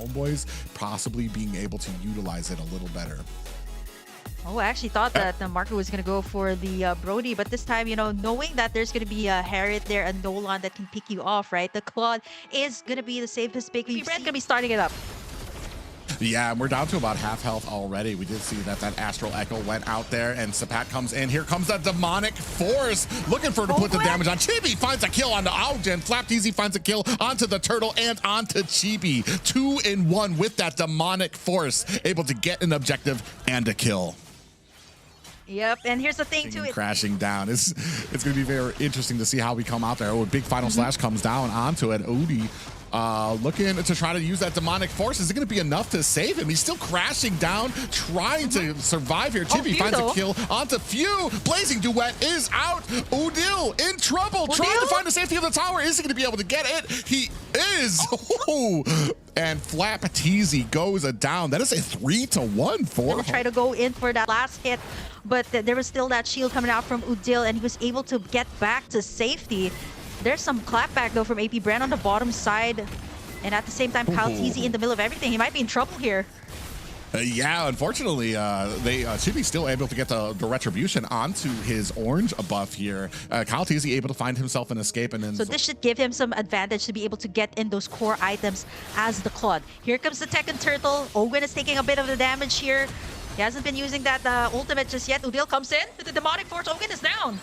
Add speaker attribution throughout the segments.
Speaker 1: Homeboys possibly being able to utilize it a little better.
Speaker 2: Oh, I actually thought that the Marco was going to go for the Brody, but this time, you know, knowing that there's going to be a Harriet there, a Nolan that can pick you off, right? The Claude is going to be the safest pick. Bren's going to be starting it up.
Speaker 1: Yeah, and we're down to about half health already. We did see that Astral Echo went out there, and Sapat comes in. Here comes that Demonic Force, looking for to put the damage on. Chibi finds a kill onto Augen. Flapteasy finds a kill onto the Turtle and onto Chibi. 2-in-1 with that Demonic Force, able to get an objective and a kill.
Speaker 2: Yep, and here's the thing too.
Speaker 1: Crashing down. It's going to be very interesting to see how we come out there. Oh, a big final slash comes down onto it. Odie looking to try to use that Demonic Force. Is it going to be enough to save him? He's still crashing down, trying to survive here. Chibi finds a kill onto Few. Blazing Duet is out. Udil in trouble, trying to find the safety of the tower. Is he going to be able to get it? He is. Oh. And Flapteasy goes down. That is a 3-1 for him.
Speaker 2: Try to go in for that last hit, but there was still that shield coming out from Udil, and he was able to get back to safety. There's some clapback though from APBR on the bottom side, and at the same time, counterattack in the middle of everything. He might be in trouble here.
Speaker 1: Yeah, unfortunately, Chibi's still able to get the retribution onto his orange buff here. counterattack able to find himself an escape, and then
Speaker 2: so this should give him some advantage to be able to get in those core items as the Claude. Here comes the Tekken Turtle. Owen is taking a bit of the damage here. He hasn't been using that ultimate just yet. Udil comes in with the Demonic Force. Owen is down.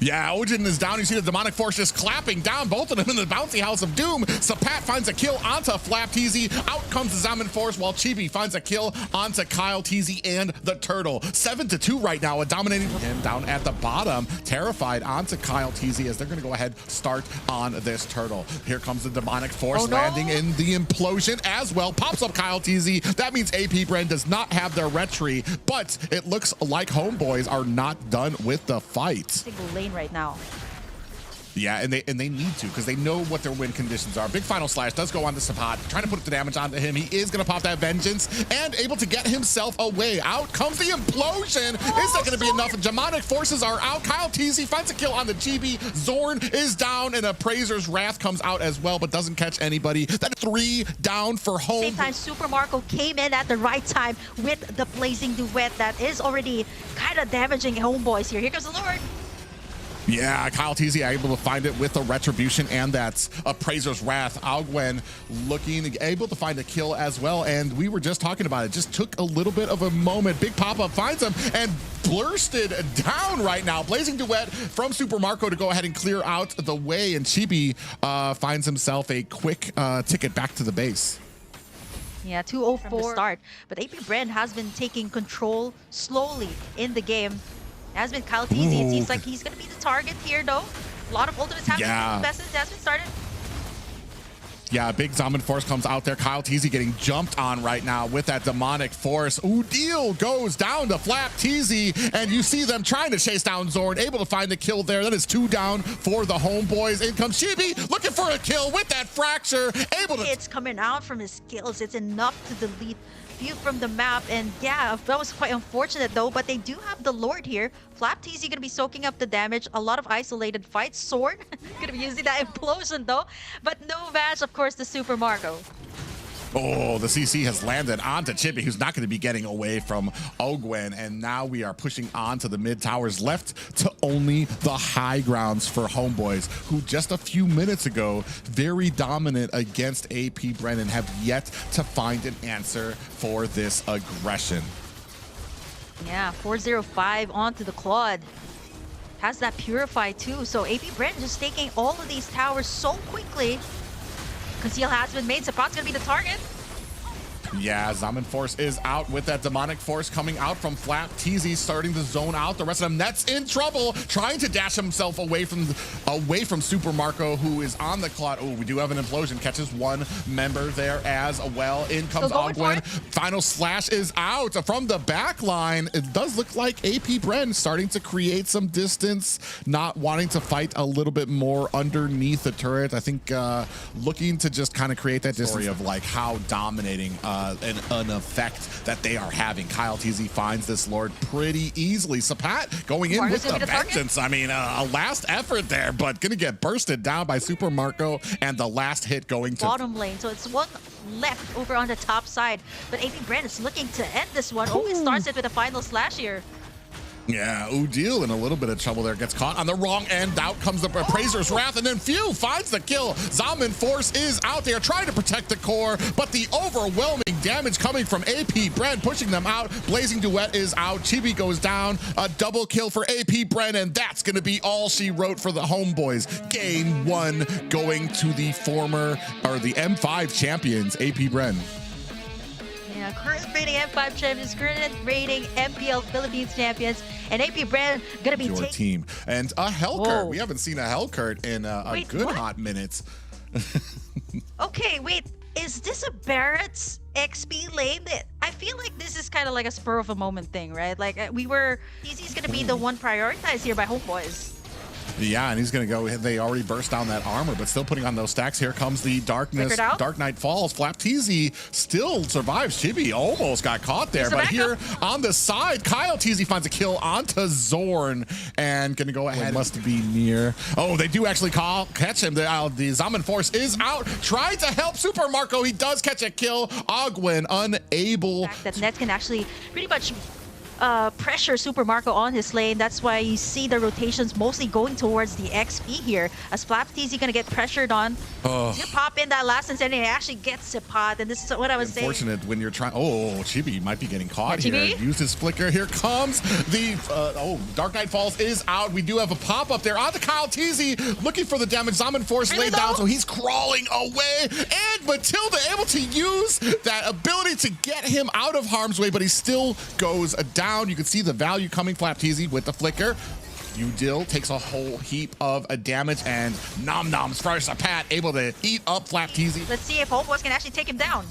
Speaker 1: Yeah, Ojin is down. You see the Demonic Force just clapping down both of them in the bouncy house of doom. Sapat finds a kill onto Flapteasy. Out comes the Zaman Force, while Chibi finds a kill onto Kyle Teasy and the Turtle. 7-2 right now, a dominating him down at the bottom. Terrified onto Kyle Teasy as they're going to go ahead start on this Turtle. Here comes the Demonic Force landing in the implosion as well. Pops up Kyle Teasy. That means APBR does not have their retry, but it looks like Homeboys are not done with the fight.
Speaker 2: Single lane right now.
Speaker 1: Yeah, and they need to, because they know what their win conditions are. Big final slash does go on to Sapat, trying to put the damage onto him. He is going to pop that vengeance and able to get himself away. Out comes the implosion. Is that going to be enough? Demonic Forces are out. Kyle Teasy finds a kill on the GB. Zorn is down, and Appraiser's Wrath comes out as well, but doesn't catch anybody. That 3 down for home.
Speaker 2: Same time, Super Marco came in at the right time with the Blazing Duet that is already kind of damaging Homeboys here. Here comes the Lord.
Speaker 1: Yeah, Kyle Teasy able to find it with the retribution, and that's Appraiser's Wrath. Augwen looking able to find a kill as well, and we were just talking about it. Just took a little bit of a moment. Big pop-up finds him and bursted down right now. Blazing Duet from Super Marco to go ahead and clear out the way, and Chibi finds himself a quick ticket back to the base.
Speaker 2: Yeah, 2-0 from the start, but APBR has been taking control slowly in the game. Has been counterattack. It seems like he's going to be the target here, though. A lot of ultimates have been started.
Speaker 1: Yeah, big Zaman Force comes out there. Kyle Teasy getting jumped on right now with that Demonic Force. Udil goes down to Flapteasy, and you see them trying to chase down Zorn, able to find the kill there. That is 2 down for the Homeboys. In comes Chibi, looking for a kill with that Fracture, able to...
Speaker 2: It's coming out from his skills. It's enough to delete Few from the map, and yeah, that was quite unfortunate though, but they do have the Lord here. Flapteasy gonna be soaking up the damage. A lot of isolated fights. Sword gonna be using that implosion though, but no match, of course, the Super Marco.
Speaker 1: Oh, the CC has landed onto Chibi, who's not going to be getting away from Ogwen, and now we are pushing on to the mid towers, left to only the high grounds for Homeboys, who just a few minutes ago, very dominant against APBR, and have yet to find an answer for this aggression.
Speaker 2: Yeah, 405 onto the Claude. Has that Purify too, so APBR just taking all of these towers so quickly. Conceal has been made. Sapat's gonna be the target.
Speaker 1: Yeah, Zaman Force is out with that Demonic Force coming out from Flapteasy, starting to zone out the rest of them. That's in trouble, trying to dash himself away from Super Marco, who is on the Claude. Oh, we do have an implosion, catches one member there as well. In comes Ogwen. Final slash is out from the back line. It does look like APBR starting to create some distance, not wanting to fight a little bit more underneath the turret. I think looking to just kind of create that story of like how dominating an effect that they are having. Kyle TZ finds this Lord pretty easily. Sapat going in with the vengeance. I mean, a last effort there, but gonna get bursted down by Super Marco, and the last hit going to
Speaker 2: bottom lane. So it's one left over on the top side, but AP Bren is looking to end this one. Always starts it with a final slash here.
Speaker 1: Yeah, Udil in a little bit of trouble there. Gets caught on the wrong end. Out comes the Appraiser's Wrath, and then Few finds the kill. Zaman Force is out there trying to protect the core, but the overwhelming damage coming from AP Bren, pushing them out. Blazing Duet is out. Chibi goes down. A double kill for AP Bren, and that's going to be all she wrote for the Homeboys. Game 1 going to the the M5 champions, AP Bren.
Speaker 2: Yeah, current rating M5 champions, current rating MPL Philippines champions, and AP Bren gonna be
Speaker 1: your team. And a Hellcurt. We haven't seen a Hellcurt in a good hot minute.
Speaker 2: Okay, wait. Is this a Barrett's XP lane? I feel like this is kind of like a spur of a moment thing, right? Like TZ's gonna be the one prioritized here by Homeboys.
Speaker 1: Yeah, and he's going to go. They already burst down that armor, but still putting on those stacks. Here comes the darkness. Dark Knight falls. Flap TZ still survives. Chibi almost got caught there, but here on the side, Kyle TZ finds a kill onto Zorn and going to go ahead. Must be near. Oh, they do actually catch him. The Zaman Force is out. Tried to help Super Marco. He does catch a kill. Ogwen unable.
Speaker 2: That Nets can actually pretty much pressure Super Marco on his lane. That's why you see the rotations mostly going towards the XP here. As Flap TZ gonna get pressured on. He's gonna pop in that last insanity and actually gets a pot. And this is what I was saying.
Speaker 1: Unfortunate when you're trying. Oh, Chibi might be getting caught here. Use his flicker. Here comes the Dark Knight Falls is out. We do have a pop up there onto Kyle TZ, looking for the damage. Zaman Force laid down, so he's crawling away. And Matilda able to use that ability to get him out of harm's way, but he still goes down. You can see the value coming. Flap TZ with the flicker. Udil takes a whole heap of damage, and Nom Nom's first Sapat able to eat up Flap TZ.
Speaker 2: Let's see if Homeboys can actually take him down.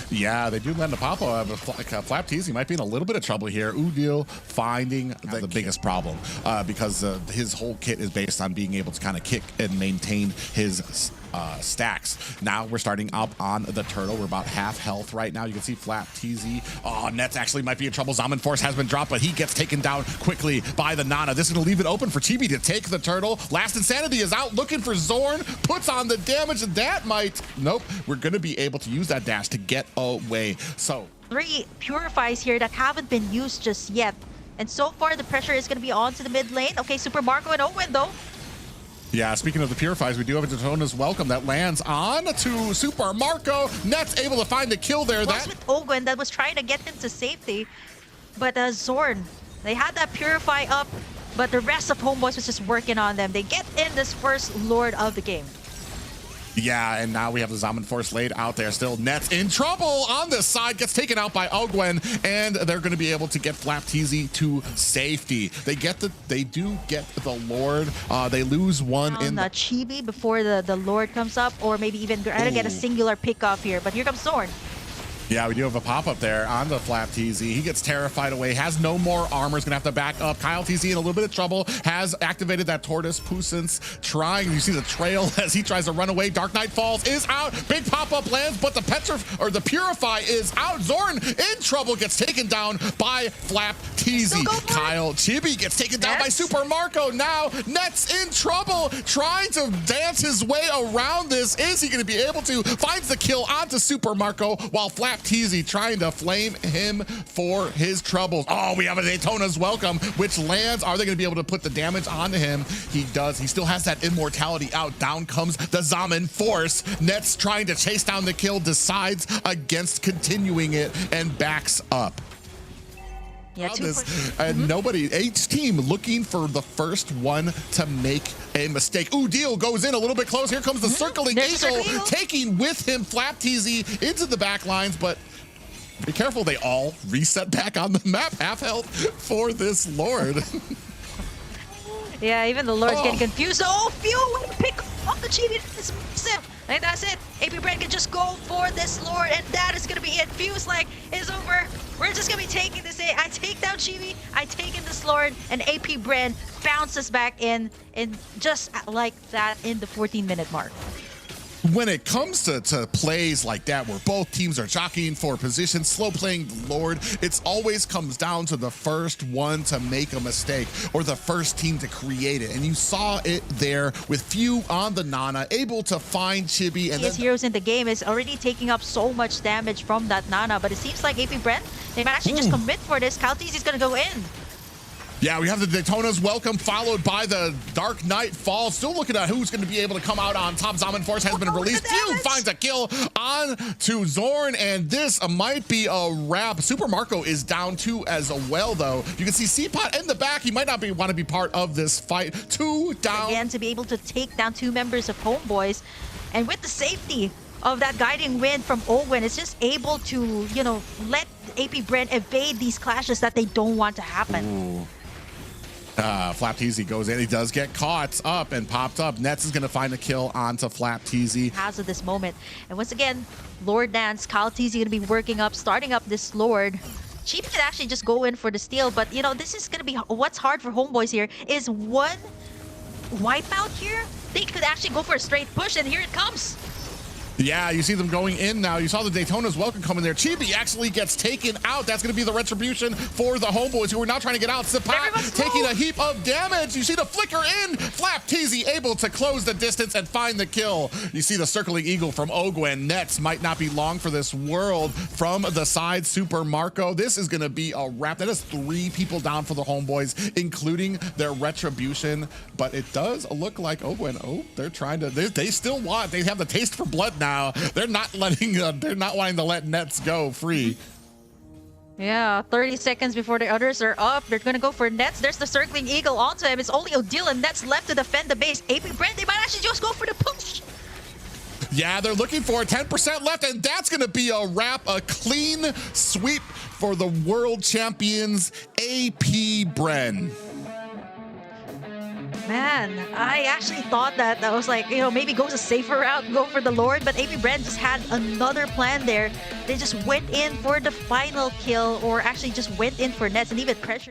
Speaker 1: Yeah, they do land a pop-up. Flap TZ might be in a little bit of trouble here. Udil finding the biggest problem because his whole kit is based on being able to kind of kick and maintain his stacks. Now we're starting up on the turtle. We're about half health right now. You can see Flap TZ. Oh, Nets actually might be in trouble. Zaman Force has been dropped, but he gets taken down quickly by the Nana. This is going to leave it open for Chibi to take the turtle. Last Insanity is out looking for Zorn. Puts on the damage, and that might... Nope. We're going to be able to use that dash to get away. So
Speaker 2: 3 purifies here that haven't been used just yet. And so far, the pressure is going to be on to the mid lane. Okay, Super Marco and Owen, though.
Speaker 1: Yeah, speaking of the Purifies, we do have a Daytona's Welcome that lands on to Super Marco. Nets able to find the kill there.
Speaker 2: That with Ogwen that was trying to get him to safety. But Zorn, they had that Purify up, but the rest of Homeboys was just working on them. They get in this first Lord of the game.
Speaker 1: Yeah, and now we have the Zaman Force laid out there. Still Nets in trouble on this side. Gets taken out by Ogwen, and they're going to be able to get Flap TZ to safety. They do get the Lord. They lose one in the
Speaker 2: Chibi before the Lord comes up, or maybe even try to get a singular pick off here. But here comes Zorn.
Speaker 1: Yeah, we do have a pop-up there on the Flap TZ. He gets terrified away, has no more armor, is going to have to back up. Kyle TZ in a little bit of trouble, has activated that Tortoise Puissance, trying. You see the trail as he tries to run away. Dark Knight Falls is out. Big pop-up lands, but the Purify is out. Zorn in trouble, gets taken down by Flap TZ. Kyle Chibi gets taken down by Super Marco. Now Nets in trouble, trying to dance his way around this. Is he going to be able to? Finds the kill onto Super Marco, while Flap TZ trying to flame him for his troubles. Oh, we have a Daytona's Welcome, which lands. Are they going to be able to put the damage onto him? He does. He still has that immortality out. Down comes the Zaman Force. Nets trying to chase down the kill, decides against continuing it, and backs up.
Speaker 2: Yeah,
Speaker 1: nobody, each team looking for the first one to make a mistake. Udil goes in a little bit close. Here comes the circling eagle, taking with him Flap TZ into the back lines, but be careful, they all reset back on the map. Half health for this Lord.
Speaker 2: Yeah, even the Lord's getting confused. Oh, Few pick up the Chibi. It's massive. And that's it. AP Bren can just go for this Lord, and that is going to be it. Few's like, it's over. We're just going to be taking this in. I take down Chibi, I take in this Lord, and AP Bren bounces back in just like that in the 14-minute mark.
Speaker 1: when it comes to plays like that where both teams are jockeying for position, slow playing the Lord, it's always comes down to the first one to make a mistake or the first team to create it. And you saw it there with Few on the Nana, able to find Chibi. And
Speaker 2: his heroes in the game is already taking up so much damage from that Nana, but it seems like AP Bren, they might actually just commit for this. counterattack is going to go in.
Speaker 1: Yeah, we have the Daytona's welcome followed by the Dark Knight Fall. Still looking at who's going to be able to come out on top. Zaman Force has been released. Few finds a kill on to Zorn, and this might be a wrap. Super Marco is down too as well, though. You can see C-Pot in the back. He might not want to be part of this fight. 2 down.
Speaker 2: Again, to be able to take down 2 members of Homeboys, and with the safety of that guiding wind from Owen, it's just able to, you know, let AP Bren evade these clashes that they don't want to happen.
Speaker 1: Ooh. Flapteezy goes in. He does get caught up and popped up. Nets is going to find a kill onto Flapteezy.
Speaker 2: As of this moment. And once again, Lord Dance, counterattack going to be working up, starting up this Lord. Chibi could actually just go in for the steal, but you know, this is going to be what's hard for Homeboys here is one wipeout here. They could actually go for a straight push, and here it comes.
Speaker 1: Yeah, you see them going in now. You saw the Daytona's welcome coming there. Chibi actually gets taken out. That's going to be the retribution for the Homeboys, who are now trying to get out. Sipat taking a heap of damage. You see the flicker in. Flapteezy able to close the distance and find the kill. You see the circling eagle from Ogwen. Nets might not be long for this world from the side. Super Marco. This is going to be a wrap. That is 3 people down for the Homeboys, including their retribution. But it does look like Ogwen. Oh, they're trying to. They still want. They have the taste for blood now. They're not letting. They're not wanting to let Nets go free.
Speaker 2: Yeah, 30 seconds before the others are up. They're gonna go for Nets. There's the circling eagle onto him. It's only Odile and Nets left to defend the base. AP Bren, they might actually just go for the push.
Speaker 1: Yeah, they're looking for 10% left, and that's going to be a wrap, a clean sweep for the world champions, AP Bren.
Speaker 2: Man, I actually thought that was like, you know, maybe goes a safer route, go for the Lord, but AP Bren just had another plan there. They just went in for the final kill, or actually just went in for Nets and even pressure.